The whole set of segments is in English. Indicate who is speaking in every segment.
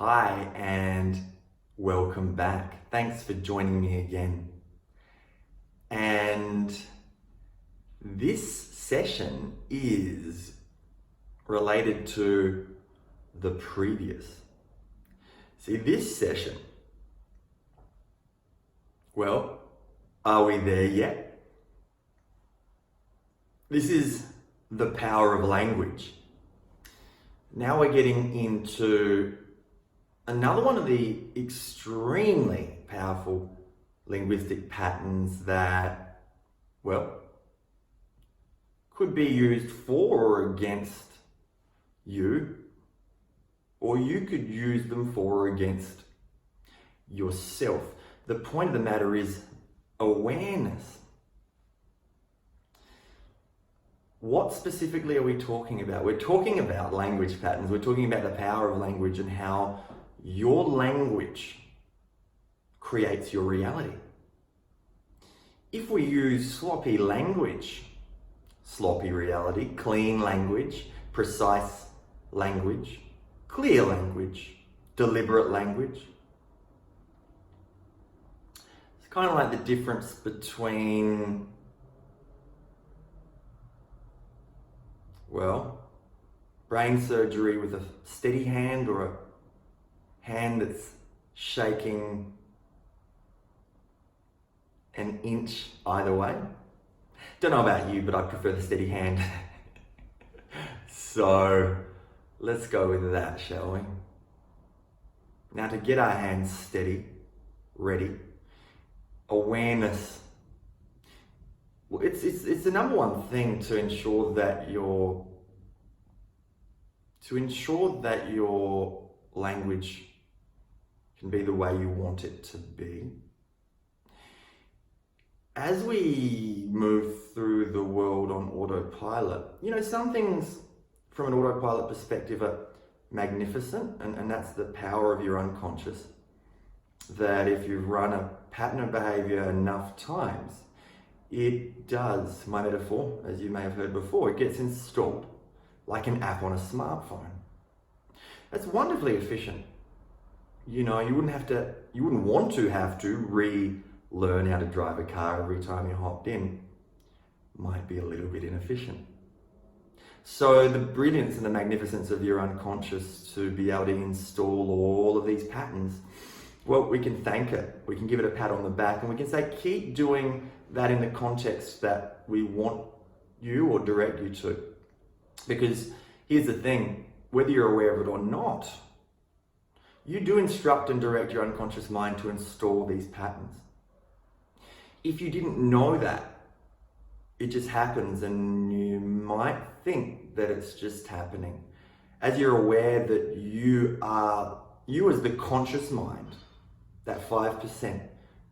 Speaker 1: Hi and welcome back. Thanks for joining me again. And this session is related to the previous. See, this session, well, are we there yet? This is the power of language. Now we're getting into another one of the extremely powerful linguistic patterns that, well, could be used for or against you, or you could use them for or against yourself. The point of the matter is awareness. What specifically are we talking about? We're talking about language patterns. We're talking about the power of language and how your language creates your reality. If we use sloppy language, sloppy reality, clean language, precise language, clear language, deliberate language, it's kind of like the difference between, well, brain surgery with a steady hand or a hand that's shaking an inch either way. Don't know about you, but I prefer the steady hand. So let's go with that, shall we? Now, to get our hands steady, ready, awareness. Well, it's the number one thing to ensure that your language can be the way you want it to be. As we move through the world on autopilot, some things from an autopilot perspective are magnificent, and that's the power of your unconscious. That if you've run a pattern of behavior enough times, it does, my metaphor, as you may have heard before, it gets installed like an app on a smartphone. That's wonderfully efficient. You wouldn't want to have to relearn how to drive a car every time you hopped in. Might be a little bit inefficient. So the brilliance and the magnificence of your unconscious to be able to install all of these patterns, well, we can thank it. We can give it a pat on the back and we can say, keep doing that in the context that we want you or direct you to. Because here's the thing, whether you're aware of it or not, you do instruct and direct your unconscious mind to install these patterns. If you didn't know that, it just happens and you might think that it's just happening. As you're aware that you as the conscious mind, that 5%,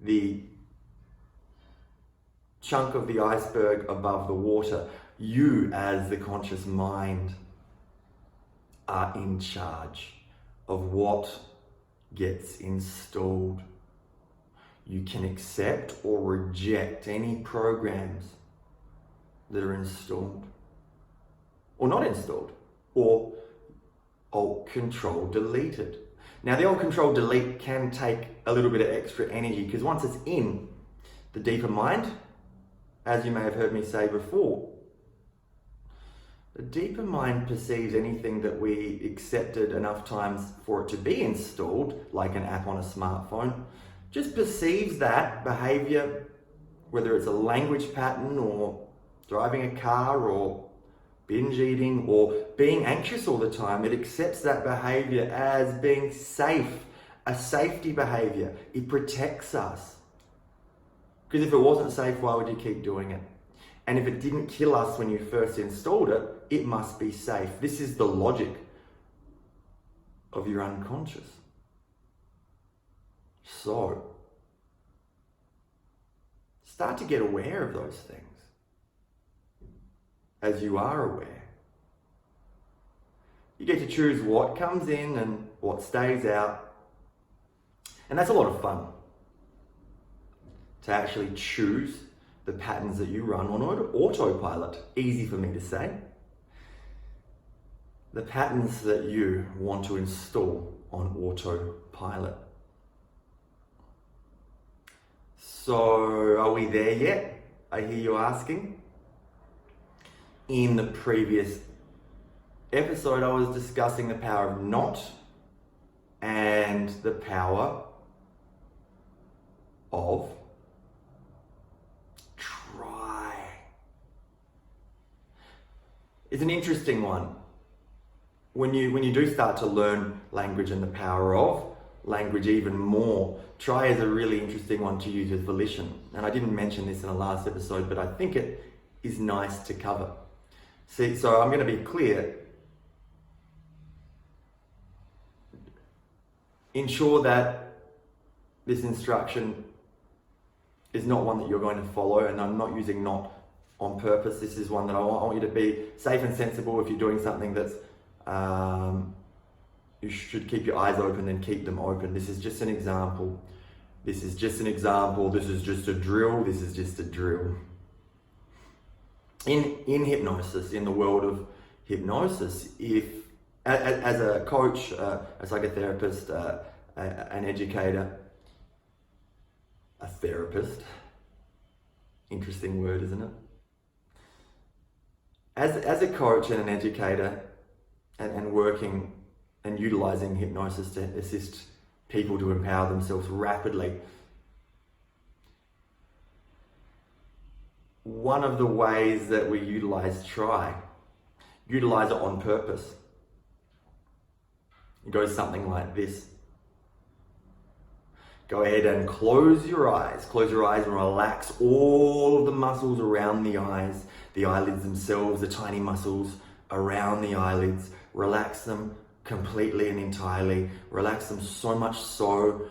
Speaker 1: the chunk of the iceberg above the water, you as the conscious mind are in charge of what gets installed. You can accept or reject any programs that are installed or not installed, or Alt Control deleted. Now the Alt Control delete can take a little bit of extra energy because once it's in the deeper mind, as you may have heard me say before, the deeper mind perceives anything that we accepted enough times for it to be installed, like an app on a smartphone, just perceives that behavior, whether it's a language pattern or driving a car or binge eating or being anxious all the time, it accepts that behavior as being safe, a safety behavior. It protects us. Because if it wasn't safe, why would you keep doing it? And if it didn't kill us when you first installed it, it must be safe. This is the logic of your unconscious. So, start to get aware of those things. As you are aware, you get to choose what comes in and what stays out. And that's a lot of fun. To actually choose the patterns that you run on autopilot. Easy for me to say. The patterns that you want to install on autopilot. So, are we there yet? I hear you asking. In the previous episode, I was discussing the power of not and the power of try. It's an interesting one. When you do start to learn language and the power of language even more, try is a really interesting one to use as volition. And I didn't mention this in the last episode, but I think it is nice to cover. See, so I'm going to be clear. Ensure that this instruction is not one that you're going to follow, and I'm not using not on purpose. This is one that I want you to be safe and sensible. If you're doing something that's you should keep your eyes open and keep them open. This is just an example. This is just an example. This is just a drill. This is just a drill. In hypnosis, in the world of hypnosis, if as a coach, a psychotherapist, an educator, a therapist, interesting word, isn't it? As a coach and an educator, and working and utilizing hypnosis to assist people to empower themselves rapidly, one of the ways that we utilize it on purpose. It goes something like this. Go ahead and close your eyes. Close your eyes and relax all of the muscles around the eyes, the eyelids themselves, the tiny muscles around the eyelids. Relax them completely and entirely. Relax them so much so,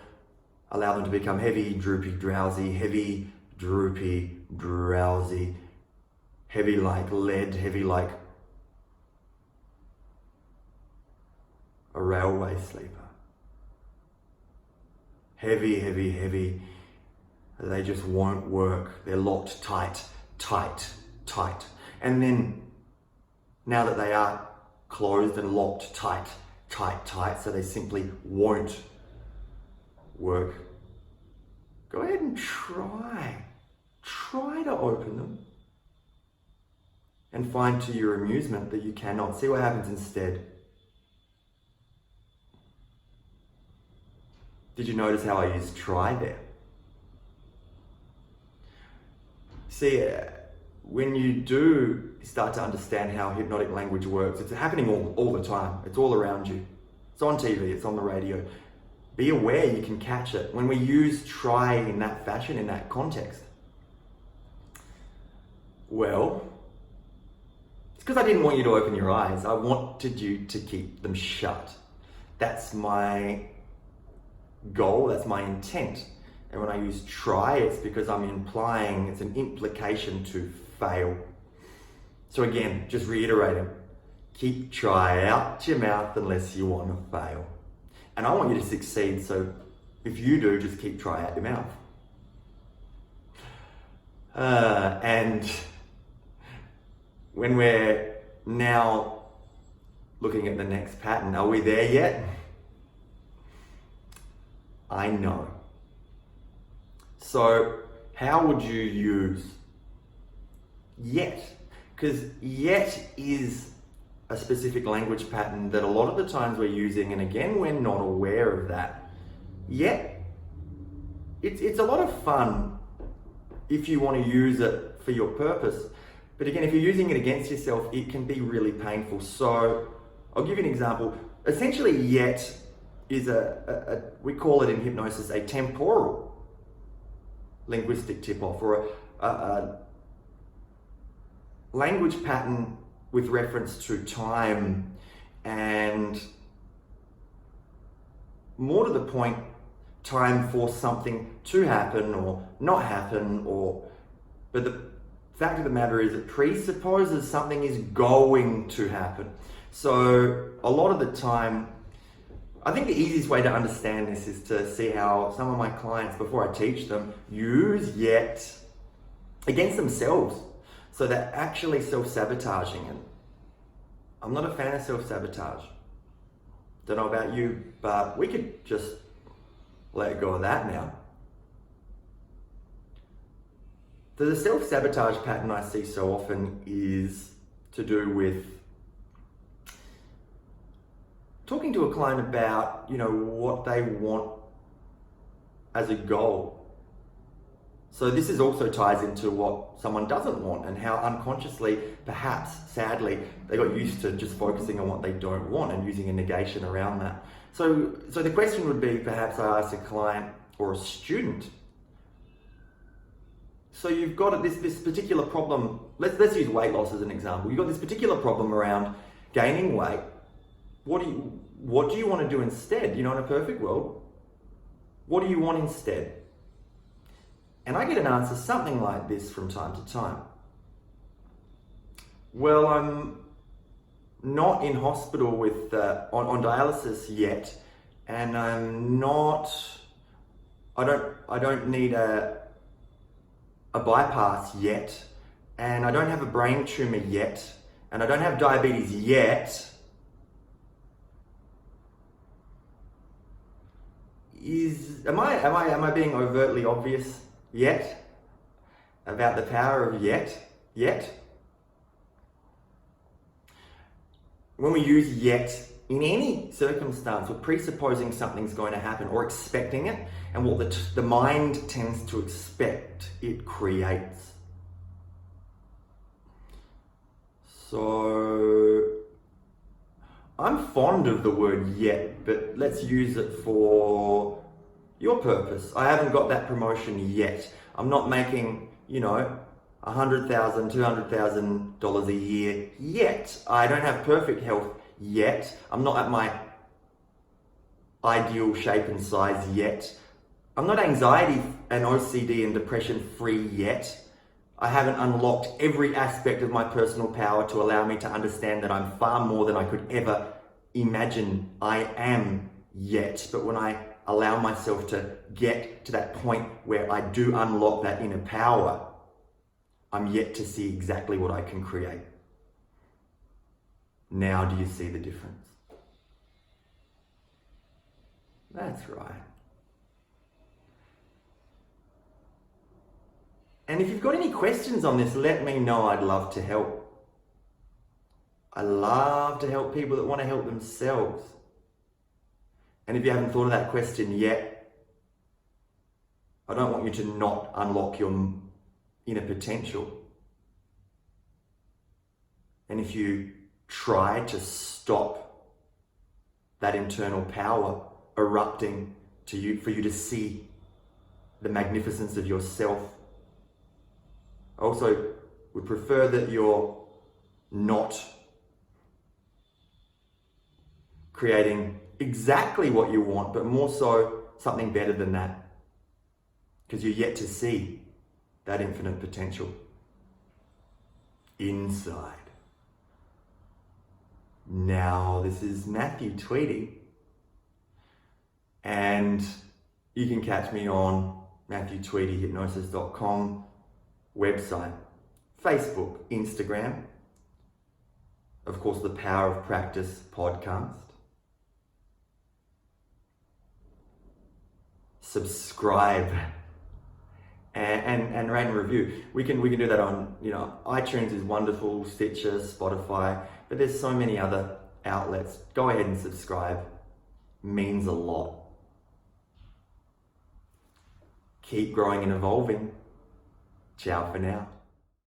Speaker 1: allow them to become heavy, droopy, drowsy, heavy, droopy, drowsy, heavy like lead, heavy like a railway sleeper. Heavy, heavy, heavy. They just won't work. They're locked tight, tight, tight. And then, now that they are closed and locked tight, tight, tight, so they simply won't work, go ahead and try to open them, and find to your amusement that you cannot. See what happens instead. Did you notice how I used try there? See, when you do start to understand how hypnotic language works, it's happening all the time. It's all around you. It's on TV, it's on the radio. Be aware you can catch it. When we use try in that fashion, in that context, well, it's because I didn't want you to open your eyes. I wanted you to keep them shut. That's my goal, that's my intent. And when I use try, it's because I'm implying, it's an implication to fail. So again, just reiterating, keep try out your mouth unless you want to fail. And I want you to succeed, so if you do, just keep try out your mouth. And when we're now looking at the next pattern, are we there yet? I know. So how would you use yet? Because yet is a specific language pattern that a lot of the times we're using, and again, we're not aware of that. Yet, it's a lot of fun if you want to use it for your purpose. But again, if you're using it against yourself, it can be really painful. So I'll give you an example. Essentially, yet is we call it in hypnosis a temporal linguistic tip-off, or a language pattern with reference to time, and more to the point, time for something to happen or not happen, but the fact of the matter is it presupposes something is going to happen. So a lot of the time, I think the easiest way to understand this is to see how some of my clients, before I teach them, use yet against themselves. So they're actually self-sabotaging. And I'm not a fan of self-sabotage. Don't know about you, but we could just let go of that now. The self-sabotage pattern I see so often is to do with talking to a client about, what they want as a goal. So this is also ties into what someone doesn't want and how unconsciously, perhaps sadly, they got used to just focusing on what they don't want and using a negation around that. So the question would be, perhaps I ask a client or a student, so you've got this particular problem, let's use weight loss as an example. You've got this particular problem around gaining weight. What do you want to do instead? In a perfect world, what do you want instead? And I get an answer something like this from time to time. Well, I'm not in hospital with on dialysis yet, and I don't need a bypass yet, and I don't have a brain tumor yet, and I don't have diabetes yet. Am I being overtly obvious yet about the power of yet? When we use yet in any circumstance, we're presupposing something's going to happen or expecting it, and what the mind tends to expect, it creates. So I'm fond of the word yet, but let's use it for your purpose. I haven't got that promotion yet. I'm not making, $100,000, $200,000 a year yet. I don't have perfect health yet. I'm not at my ideal shape and size yet. I'm not anxiety and OCD and depression free yet. I haven't unlocked every aspect of my personal power to allow me to understand that I'm far more than I could ever imagine I am yet. But when I allow myself to get to that point where I do unlock that inner power, I'm yet to see exactly what I can create. Now do you see the difference? That's right. And if you've got any questions on this, let me know. I'd love to help. I love to help people that want to help themselves. And if you haven't thought of that question yet, I don't want you to not unlock your inner potential. And if you try to stop that internal power erupting for you to see the magnificence of yourself, I also would prefer that you're not creating exactly what you want, but more so something better than that, because you're yet to see that infinite potential inside. Now, this is Matthew Tweedy, and you can catch me on MatthewTweedyHypnosis.com website, Facebook, Instagram, of course, the Power of Practice podcast. Subscribe and rate and review. We can do that on, iTunes is wonderful, Stitcher, Spotify, but there's so many other outlets. Go ahead and subscribe. Means a lot. Keep growing and evolving. Ciao for now.